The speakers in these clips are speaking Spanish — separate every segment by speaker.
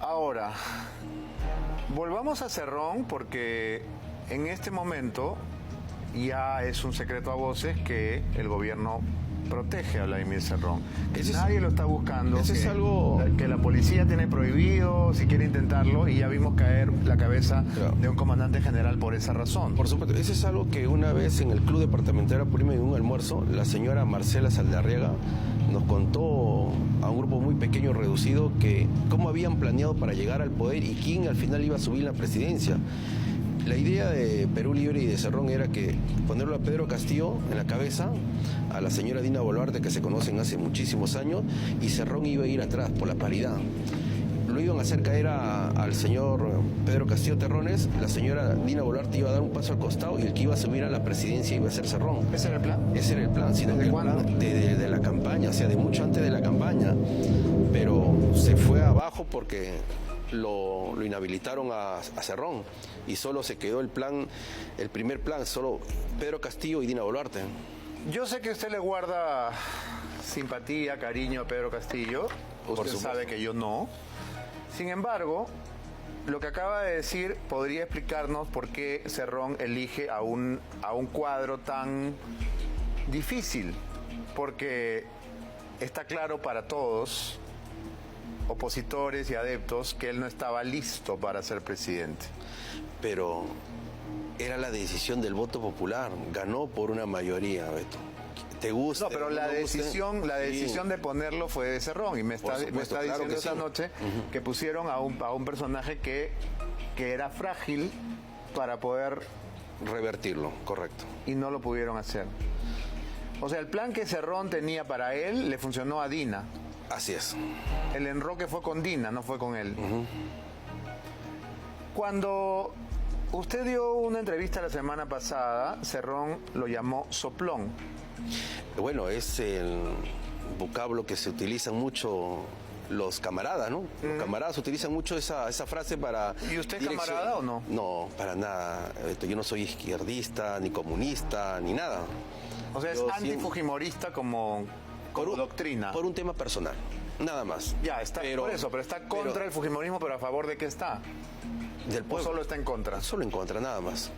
Speaker 1: Ahora, volvamos a Cerrón porque en este momento ya es un secreto a voces que el gobierno protege a Vladimir Cerrón. Nadie lo está buscando.
Speaker 2: Eso es algo
Speaker 1: que la policía tiene prohibido si quiere intentarlo y ya vimos caer la cabeza de un comandante general por esa razón.
Speaker 2: Por supuesto, eso es algo que una vez en el Club Departamental Apurímac en un almuerzo, la señora Marcela Saldarriaga nos contó a un grupo muy pequeño reducido que cómo habían planeado para llegar al poder y quién al final iba a subir la presidencia. La idea de Perú Libre y de Cerrón era que ponerlo a Pedro Castillo en la cabeza, a la señora Dina Boluarte, que se conocen hace muchísimos años, y Cerrón iba a ir atrás por la paridad. Lo iban a hacer caer al señor Pedro Castillo Terrones, la señora Dina Boluarte iba a dar un paso al costado y el que iba a subir a la presidencia iba a ser Cerrón.
Speaker 1: ¿Ese era el plan?
Speaker 2: Ese era el plan, sino
Speaker 1: ¿Desde
Speaker 2: el
Speaker 1: cuándo?
Speaker 2: plan de la campaña, o sea, de mucho antes de la campaña. Pero se fue abajo porque lo inhabilitaron a Cerrón y solo se quedó el primer plan, solo Pedro Castillo y Dina Boluarte.
Speaker 1: Yo sé que usted le guarda simpatía, cariño a Pedro Castillo. Usted sabe que yo no. Sin embargo, lo que acaba de decir podría explicarnos por qué Cerrón elige a un cuadro tan difícil. Porque está claro para todos, opositores y adeptos, que él no estaba listo para ser presidente.
Speaker 2: Pero era la decisión del voto popular, ganó por una mayoría, Beto. ¿Te gusta?
Speaker 1: No, pero la decisión de ponerlo fue de Cerrón y me está diciendo esta noche que pusieron a un personaje que era frágil para poder
Speaker 2: revertirlo, correcto.
Speaker 1: Y no lo pudieron hacer. O sea, el plan que Cerrón tenía para él le funcionó a Dina.
Speaker 2: Así es.
Speaker 1: El enroque fue con Dina, no fue con él. Cuando usted dio una entrevista la semana pasada, Cerrón lo llamó soplón.
Speaker 2: Bueno, es el vocablo que se utiliza mucho los camaradas, ¿no? Los camaradas utilizan mucho esa frase para...
Speaker 1: ¿Y usted es camarada o no?
Speaker 2: No, para nada. Yo no soy izquierdista, ni comunista, ni nada.
Speaker 1: O sea, es antifujimorista como doctrina.
Speaker 2: Por un tema personal, nada más.
Speaker 1: Ya, está por eso, pero está contra el fujimorismo, pero ¿a favor de qué está?
Speaker 2: Del pueblo.
Speaker 1: ¿O solo está en contra?
Speaker 2: Solo en contra, nada más.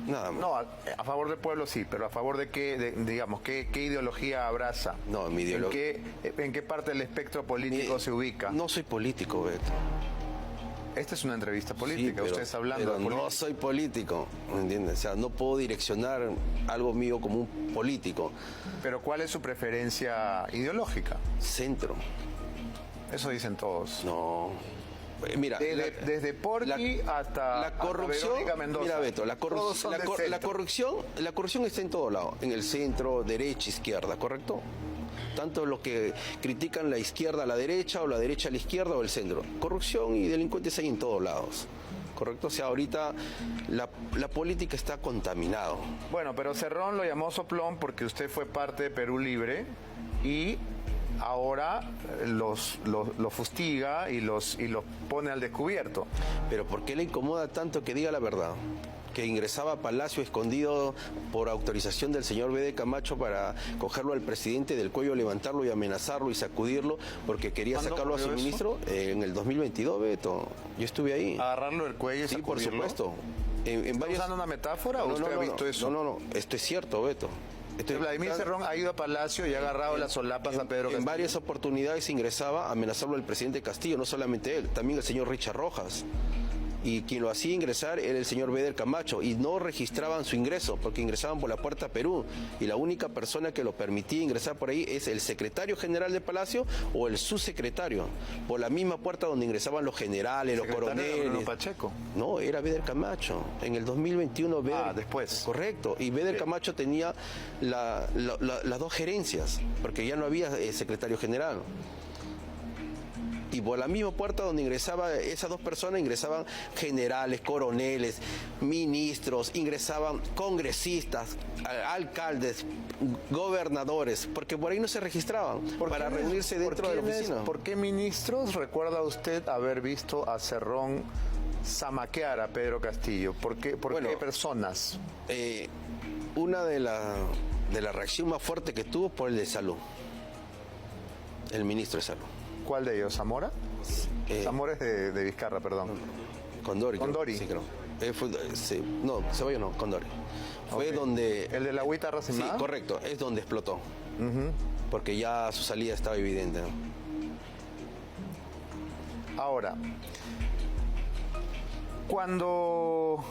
Speaker 2: Nada más.
Speaker 1: No, a favor del pueblo sí, pero ¿a favor de qué, digamos, qué ideología abraza?
Speaker 2: No, mi ideología...
Speaker 1: ¿En qué parte del espectro político se ubica?
Speaker 2: No soy político, Beto.
Speaker 1: Esta es una entrevista política, usted está hablando de política.
Speaker 2: No soy político, ¿me entiendes? O sea, no puedo direccionar algo mío como un político.
Speaker 1: Pero ¿cuál es su preferencia ideológica?
Speaker 2: Centro.
Speaker 1: Eso dicen todos.
Speaker 2: No... Mira,
Speaker 1: desde Porqui hasta
Speaker 2: la corrupción,
Speaker 1: hasta Mendoza.
Speaker 2: Mira, Beto, la corrupción está en todo lado, en el centro, derecha, izquierda, ¿correcto? Tanto los que critican la izquierda a la derecha o la derecha a la izquierda o el centro. Corrupción y delincuentes hay en todos lados. ¿Correcto? O sea, ahorita la política está contaminado.
Speaker 1: Bueno, pero Cerrón lo llamó soplón porque usted fue parte de Perú Libre y ahora los fustiga y los pone al descubierto.
Speaker 2: Pero ¿por qué le incomoda tanto que diga la verdad? Que ingresaba a Palacio escondido por autorización del señor B. de Camacho para cogerlo al presidente del cuello, levantarlo y amenazarlo y sacudirlo porque quería sacarlo a su ministro en el 2022, Beto. Yo estuve ahí.
Speaker 1: ¿Agarrarlo del cuello y sacudirlo?
Speaker 2: Sí, por supuesto.
Speaker 1: ¿Está usando una metáfora o usted ha visto eso?
Speaker 2: No, esto es cierto, Beto.
Speaker 1: Vladimir Cerrón ha ido a Palacio y ha agarrado las solapas a Pedro Castillo.
Speaker 2: En varias oportunidades ingresaba a amenazarlo al presidente Castillo, no solamente él, también el señor Richard Rojas. Y quien lo hacía ingresar era el señor Beder Camacho y no registraban su ingreso porque ingresaban por la puerta Perú y la única persona que lo permitía ingresar por ahí es el secretario general de Palacio o el subsecretario, por la misma puerta donde ingresaban los generales, los coroneles.
Speaker 1: Bruno Pacheco.
Speaker 2: No, era Beder Camacho. En el 2021 Beder...
Speaker 1: después.
Speaker 2: Correcto. Y Beder Camacho tenía las dos gerencias porque ya no había secretario general. Y por la misma puerta donde ingresaban esas dos personas, ingresaban generales, coroneles, ministros, ingresaban congresistas, alcaldes, gobernadores, porque por ahí no se registraban para reunirse dentro de la oficina.
Speaker 1: ¿Por qué ministros recuerda usted haber visto a Cerrón zamaquear a Pedro Castillo? ¿Por qué personas?
Speaker 2: Una de la reacción más fuerte que tuvo por el de salud, el ministro de salud.
Speaker 1: ¿Cuál de ellos? ¿Zamora? Zamora es de Vizcarra, perdón.
Speaker 2: Condori.
Speaker 1: Condori.
Speaker 2: Sí, creo. No, Ceballos no, Condori. Fue donde...
Speaker 1: ¿El de la agüita racimada?
Speaker 2: Sí, correcto, es donde explotó. Porque ya su salida estaba evidente, ¿no?
Speaker 1: Ahora, cuando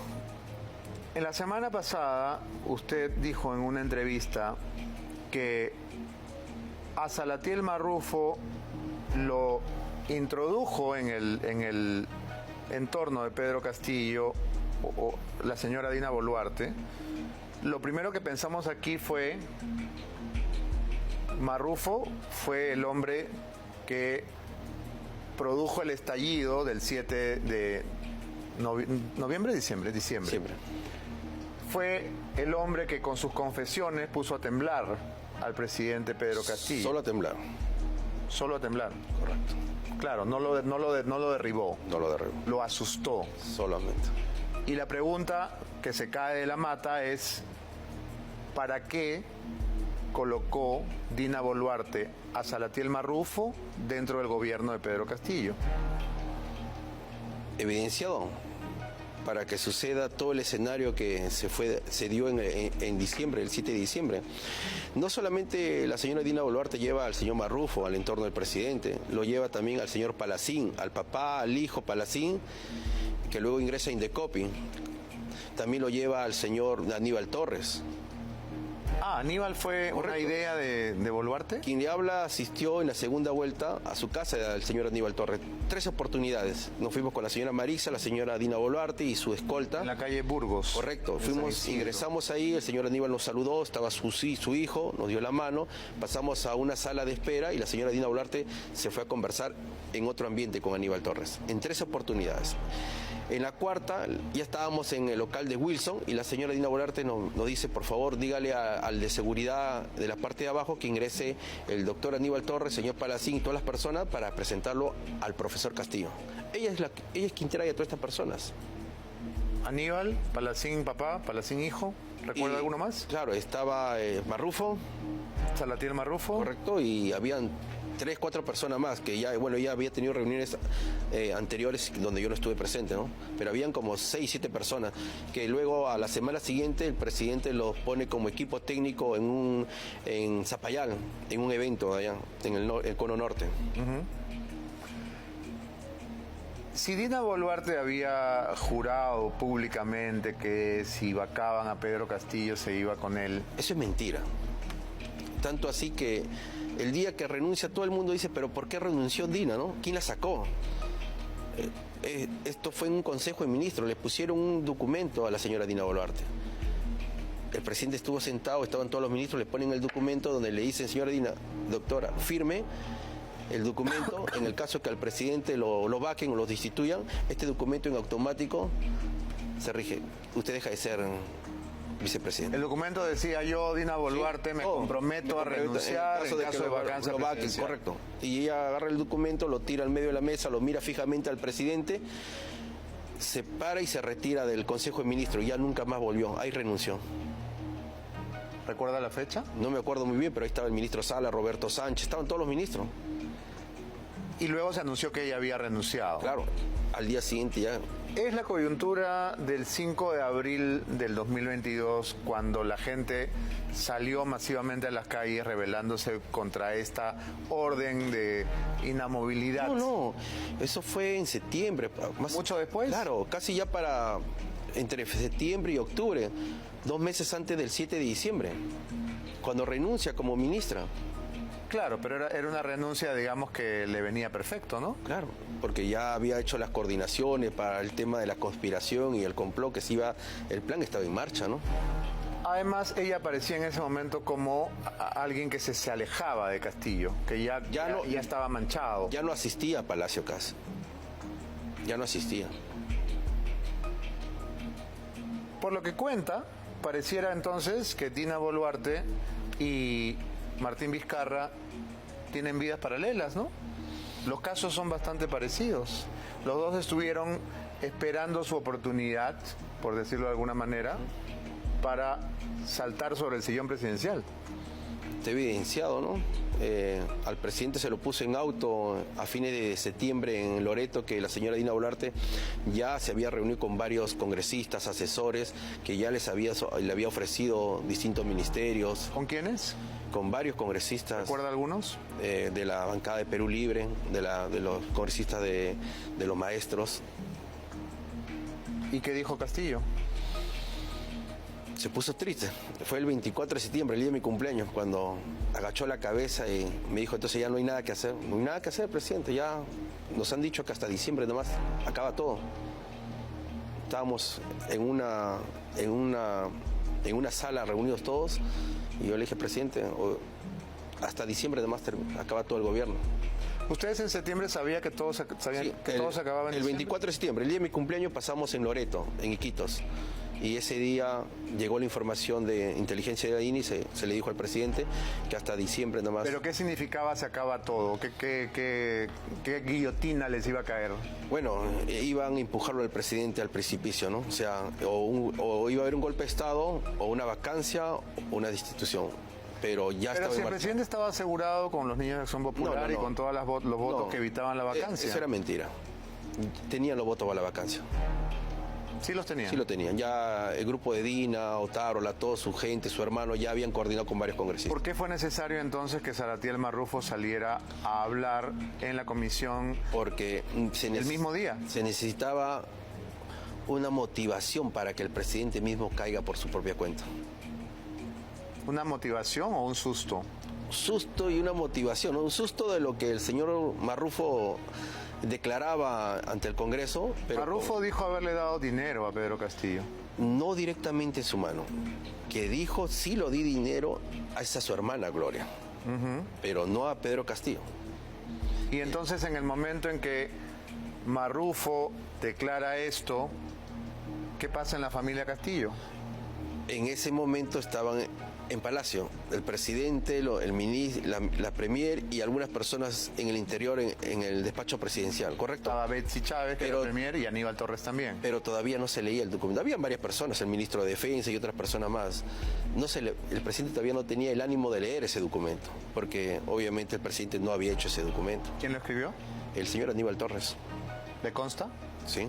Speaker 1: en la semana pasada usted dijo en una entrevista que a Salatiel Marrufo lo introdujo en el entorno de Pedro Castillo o la señora Dina Boluarte, lo primero que pensamos aquí fue Marrufo fue el hombre que produjo el estallido del 7 de noviembre, diciembre.
Speaker 2: Siempre.
Speaker 1: Fue el hombre que con sus confesiones puso a temblar al presidente Pedro Castillo.
Speaker 2: Solo a temblar.
Speaker 1: Solo a temblar.
Speaker 2: Correcto.
Speaker 1: Claro, no lo derribó.
Speaker 2: No lo derribó.
Speaker 1: Lo asustó.
Speaker 2: Solamente.
Speaker 1: Y la pregunta que se cae de la mata es, ¿para qué colocó Dina Boluarte a Salatiel Marrufo dentro del gobierno de Pedro Castillo?
Speaker 2: Evidenciado para que suceda todo el escenario que se dio en diciembre, el 7 de diciembre. No solamente la señora Dina Boluarte lleva al señor Marrufo al entorno del presidente, lo lleva también al señor Palacín, al papá, al hijo Palacín, que luego ingresa a Indecopi. También lo lleva al señor Aníbal Torres.
Speaker 1: Aníbal fue
Speaker 2: Correcto.
Speaker 1: una idea de Boluarte.
Speaker 2: Quien le habla asistió en la segunda vuelta a su casa del señor Aníbal Torres. 3 oportunidades. Nos fuimos con la señora Marisa, la señora Dina Boluarte y su escolta.
Speaker 1: En la calle Burgos.
Speaker 2: Correcto.
Speaker 1: En San
Speaker 2: Fuimos,
Speaker 1: Isidro.
Speaker 2: ingresamos ahí, el señor Aníbal nos saludó, estaba su hijo, nos dio la mano, pasamos a una sala de espera y la señora Dina Boluarte se fue a conversar en otro ambiente con Aníbal Torres. En 3 oportunidades. En la cuarta ya estábamos en el local de Wilson y la señora Dina Boluarte nos dice, por favor, dígale al de seguridad de la parte de abajo que ingrese el doctor Aníbal Torres, señor Palacín y todas las personas para presentarlo al profesor Castillo. Ella es quien trae a todas estas personas.
Speaker 1: Aníbal, Palacín papá, Palacín hijo. ¿Recuerda alguno más?
Speaker 2: Claro, estaba Marrufo.
Speaker 1: Salatiel Marrufo.
Speaker 2: Correcto, y habían 3, 4 personas más que ya había tenido reuniones anteriores donde yo no estuve presente, ¿no? Pero habían como 6, 7 personas que luego a la semana siguiente el presidente los pone como equipo técnico en Zapayal, en un evento allá, en el Cono Norte.
Speaker 1: Si Dina Boluarte había jurado públicamente que si vacaban a Pedro Castillo se iba con él.
Speaker 2: Eso es mentira. Tanto así que el día que renuncia todo el mundo dice, pero ¿por qué renunció Dina, no? ¿Quién la sacó? Esto fue en un consejo de ministros, le pusieron un documento a la señora Dina Boluarte. El presidente estuvo sentado, estaban todos los ministros, le ponen el documento donde le dicen, señora Dina, doctora, firme el documento, en el caso que al presidente lo vaquen o lo destituyan, este documento en automático se rige. Usted deja de ser vicepresidente.
Speaker 1: El documento decía yo, Dina Boluarte, me comprometo a renunciar en caso de vacancia presidencial.
Speaker 2: Correcto. Y ella agarra el documento, lo tira al medio de la mesa, lo mira fijamente al presidente, se para y se retira del Consejo de Ministros. Ya nunca más volvió. Ahí renunció.
Speaker 1: ¿Recuerda la fecha?
Speaker 2: No me acuerdo muy bien, pero ahí estaba el ministro Sala, Roberto Sánchez, estaban todos los ministros.
Speaker 1: Y luego se anunció que ella había renunciado.
Speaker 2: Claro, al día siguiente ya.
Speaker 1: Es la coyuntura del 5 de abril del 2022 cuando la gente salió masivamente a las calles rebelándose contra esta orden de inamovilidad.
Speaker 2: No, eso fue en septiembre.
Speaker 1: ¿Mucho después?
Speaker 2: Claro, casi ya entre septiembre y octubre, 2 meses antes del 7 de diciembre, cuando renuncia como ministra.
Speaker 1: Claro, pero era una renuncia, digamos, que le venía perfecto, ¿no?
Speaker 2: Claro, porque ya había hecho las coordinaciones para el tema de la conspiración y el complot que el plan estaba en marcha, ¿no?
Speaker 1: Además, ella aparecía en ese momento como alguien que se alejaba de Castillo, que ya estaba manchado.
Speaker 2: Ya no asistía a Palacio Cas. Ya no asistía.
Speaker 1: Por lo que cuenta, pareciera entonces que Dina Boluarte y Martín Vizcarra tienen vidas paralelas, ¿no? Los casos son bastante parecidos. Los dos estuvieron esperando su oportunidad, por decirlo de alguna manera, para saltar sobre el sillón presidencial.
Speaker 2: Está evidenciado, ¿no? Al presidente se lo puso en auto a fines de septiembre en Loreto, que la señora Dina Boluarte ya se había reunido con varios congresistas, asesores, que ya le había ofrecido distintos ministerios.
Speaker 1: ¿Con quiénes?
Speaker 2: Con varios congresistas.
Speaker 1: ¿Recuerda algunos?
Speaker 2: De la bancada de Perú Libre, de los congresistas de los maestros.
Speaker 1: ¿Y qué dijo Castillo?
Speaker 2: Se puso triste. Fue el 24 de septiembre, el día de mi cumpleaños, cuando agachó la cabeza y me dijo, entonces ya no hay nada que hacer. No hay nada que hacer, presidente, ya nos han dicho que hasta diciembre nomás acaba todo. Estábamos en una sala reunidos todos y yo le dije, presidente, hasta diciembre nomás acaba todo el gobierno.
Speaker 1: ¿Ustedes en septiembre sabían que todo se acababa en
Speaker 2: el 24 de septiembre, el día de mi cumpleaños, pasamos en Loreto, en Iquitos. Y ese día llegó la información de inteligencia de DINI, se le dijo al presidente que hasta diciembre nomás.
Speaker 1: ¿Pero qué significaba se acaba todo? ¿Qué guillotina les iba a caer?
Speaker 2: Bueno, iban a empujarlo al presidente al precipicio, ¿no? O sea, o iba a haber un golpe de Estado, o una vacancia, o una destitución. Pero
Speaker 1: si el presidente estaba asegurado con los niños de Acción Popular y con todos los votos que evitaban la vacancia.
Speaker 2: Eso era mentira. Tenían los votos para la vacancia.
Speaker 1: ¿Sí los tenían?
Speaker 2: Sí lo tenían. Ya el grupo de Dina, Otárola, toda su gente, su hermano, ya habían coordinado con varios congresistas.
Speaker 1: ¿Por qué fue necesario entonces que Salatiel Marrufo saliera a hablar en la comisión?
Speaker 2: Porque
Speaker 1: el mismo día.
Speaker 2: Se necesitaba una motivación para que el presidente mismo caiga por su propia cuenta.
Speaker 1: ¿Una motivación o un susto?
Speaker 2: Un susto y una motivación, ¿no? Un susto de lo que el señor Marrufo declaraba ante el Congreso. Pero
Speaker 1: Marrufo dijo haberle dado dinero a Pedro Castillo.
Speaker 2: No directamente en su mano. Que dijo, sí lo di dinero a esa su hermana Gloria, pero no a Pedro Castillo.
Speaker 1: Y entonces en el momento en que Marrufo declara esto, ¿qué pasa en la familia Castillo?
Speaker 2: En ese momento estaban en Palacio, el presidente, el ministro, la premier y algunas personas en el interior, en el despacho presidencial, ¿correcto?
Speaker 1: Estaba Betsy Chávez, que era la premier, y Aníbal Torres también.
Speaker 2: Pero todavía no se leía el documento. Habían varias personas, el ministro de Defensa y otras personas más. El presidente todavía no tenía el ánimo de leer ese documento, porque obviamente el presidente no había hecho ese documento.
Speaker 1: ¿Quién lo escribió?
Speaker 2: El señor Aníbal Torres.
Speaker 1: ¿Le consta?
Speaker 2: Sí.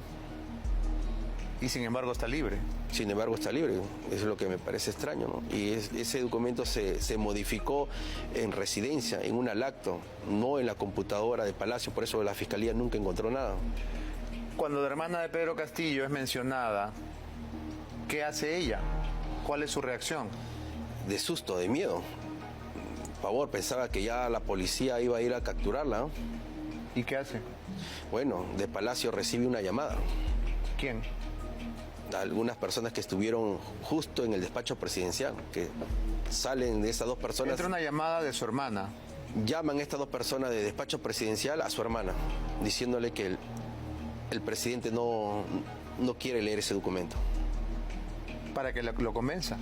Speaker 1: Y sin embargo está libre.
Speaker 2: Sin embargo está libre, eso es lo que me parece extraño, ¿no? Y ese documento se modificó en residencia, en un alacto, no en la computadora de Palacio, por eso la Fiscalía nunca encontró nada.
Speaker 1: Cuando la hermana de Pedro Castillo es mencionada, ¿qué hace ella? ¿Cuál es su reacción?
Speaker 2: De susto, de miedo. Por favor, pensaba que ya la policía iba a ir a capturarla, ¿no?
Speaker 1: ¿Y qué hace?
Speaker 2: Bueno, de Palacio recibe una llamada.
Speaker 1: ¿Quién?
Speaker 2: Algunas personas que estuvieron justo en el despacho presidencial, que salen de esas dos personas.
Speaker 1: Entra una llamada de su hermana.
Speaker 2: Llaman a estas dos personas de despacho presidencial a su hermana, diciéndole que el presidente no quiere leer ese documento.
Speaker 1: Para que lo convenza.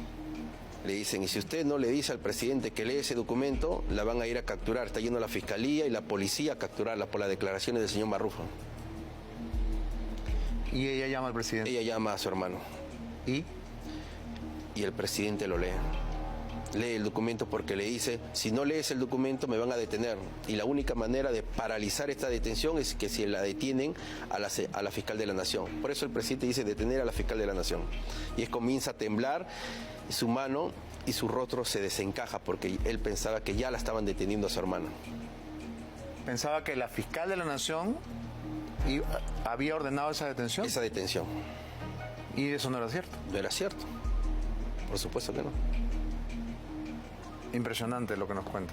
Speaker 2: Le dicen, y si usted no le dice al presidente que lee ese documento, la van a ir a capturar. Está yendo la Fiscalía y la policía a capturarla por las declaraciones del señor Marrufo.
Speaker 1: ¿Y ella llama al presidente?
Speaker 2: Ella llama a su hermano.
Speaker 1: ¿Y?
Speaker 2: Y el presidente lo lee. Lee el documento porque le dice, si no lees el documento me van a detener. Y la única manera de paralizar esta detención es que si la detienen a la fiscal de la Nación. Por eso el presidente dice detener a la fiscal de la Nación. Y comienza a temblar su mano y su rostro se desencaja porque él pensaba que ya la estaban deteniendo a su hermana.
Speaker 1: Pensaba que la fiscal de la Nación había ordenado esa detención.
Speaker 2: Esa detención.
Speaker 1: ¿Y eso no era cierto?
Speaker 2: No era cierto. Por supuesto que no.
Speaker 1: Impresionante lo que nos cuenta.